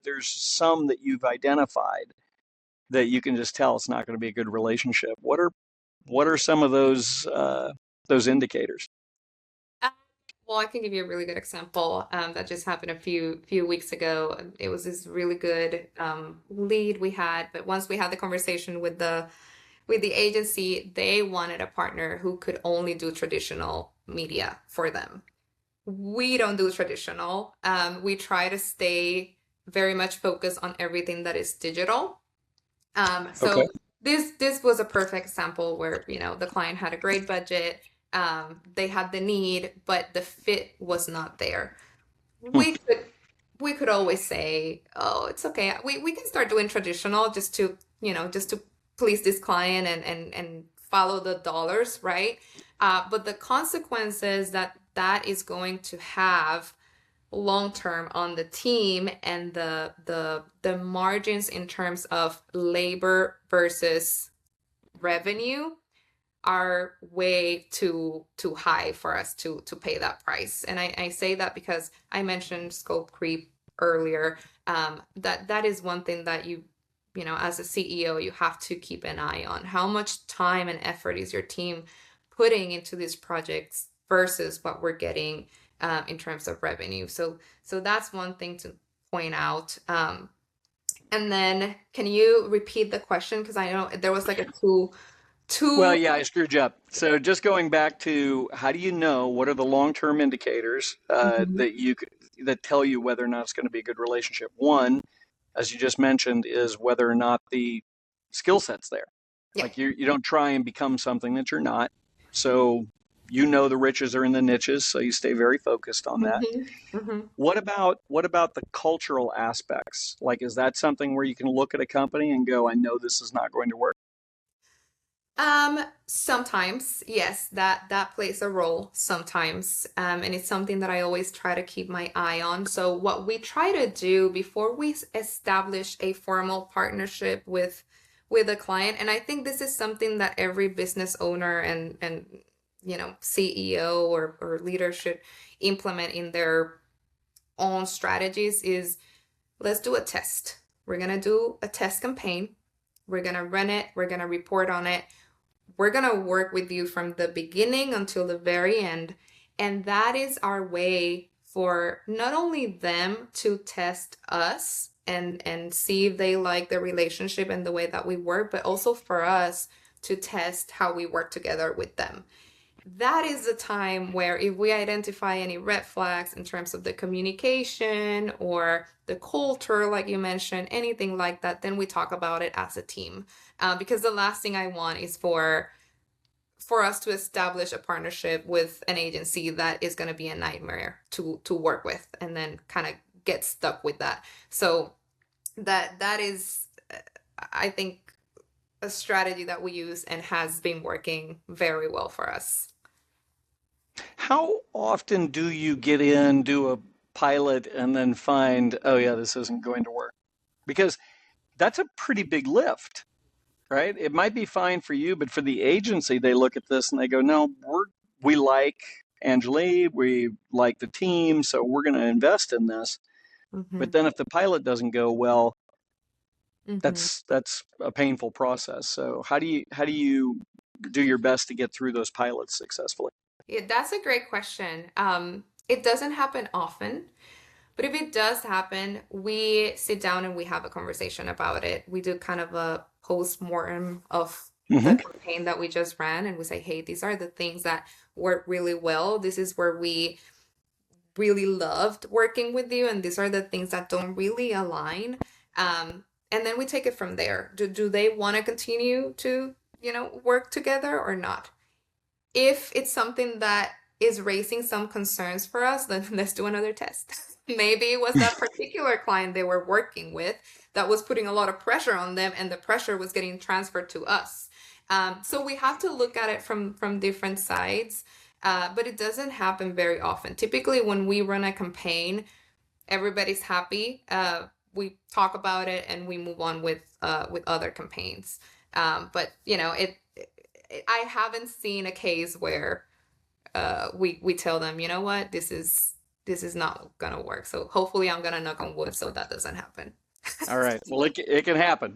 there's some that you've identified that you can just tell it's not going to be a good relationship. What are some of those indicators? Uh, Well, I can give you a really good example that just happened a few weeks ago. It was this really good lead we had, but once we had the conversation with the agency, they wanted a partner who could only do traditional media for them. We don't do traditional. We try to stay very much focused on everything that is digital. Okay. So this was a perfect example where, the client had a great budget, they had the need, but the fit was not there. Hmm. We could always say, oh, it's okay. We can start doing traditional just to please this client and follow the dollars, right? But the consequences that is going to have long term on the team and the margins in terms of labor versus revenue are way too high for us to pay that price. And I say that because I mentioned scope creep earlier. That is one thing that as a CEO, you have to keep an eye on. How much time and effort is your team putting into these projects versus what we're getting in terms of revenue? So that's one thing to point out. And then can you repeat the question? Because I know there was like a Well, two. yeah, I screwed you up. So just going back to how do you know what are the long-term indicators Mhm. that tell you whether or not it's going to be a good relationship? One, as you just mentioned, is whether or not the skill set's there. Yeah. Like you don't try and become something that you're not. So you know the riches are in the niches, so you stay very focused on that. Hmm. Hmm. What about the cultural aspects? Like, is that something where you can look at a company and go, I know this is not going to work? Sometimes, yes, that plays a role sometimes. And it's something that I always try to keep my eye on. So what we try to do before we establish a formal partnership with a client, and I think this is something that every business owner and CEO or leader should implement in their own strategies is let's do a test. We're gonna do a test campaign. We're gonna run it. We're gonna report on it. We're going to work with you from the beginning until the very end. And that is our way for not only them to test us and see if they like the relationship and the way that we work, but also for us to test how we work together with them. That is the time where if we identify any red flags in terms of the communication or the culture, like you mentioned, anything like that, then we talk about it as a team. Because the last thing I want is for us to establish a partnership with an agency that is going to be a nightmare to work with and then kind of get stuck with that. So that is, I think, a strategy that we use and has been working very well for us. How often do you get in, do a pilot, and then find, oh yeah, this isn't going to work? Because that's a pretty big lift, right? It might be fine for you, but for the agency, they look at this and they go, no, we like Angelie, we like the team, so we're going to invest in this. But Hmm. then if the pilot doesn't go well, Hmm. that's a painful process. So how do you do your best to get through those pilots successfully? Yeah, that's a great question. It doesn't happen often, but if it does happen, we sit down and we have a conversation about it. We do kind of a post-mortem of the Hmm. campaign that we just ran, and we say, hey, these are the things that work really well. This is where we really loved working with you, and these are the things that don't really align. And then we take it from there. Do they want to continue to, work together or not? If it's something that is raising some concerns for us, then let's do another test. Maybe it was that particular client they were working with that was putting a lot of pressure on them, and the pressure was getting transferred to us. So we have to look at it from different sides, but it doesn't happen very often. Typically, when we run a campaign, everybody's happy. We talk about it and we move on with other campaigns. But I haven't seen a case where we tell them, you know what, this is not gonna work. So hopefully I'm gonna knock on wood so that doesn't happen. All right. Well, it can happen.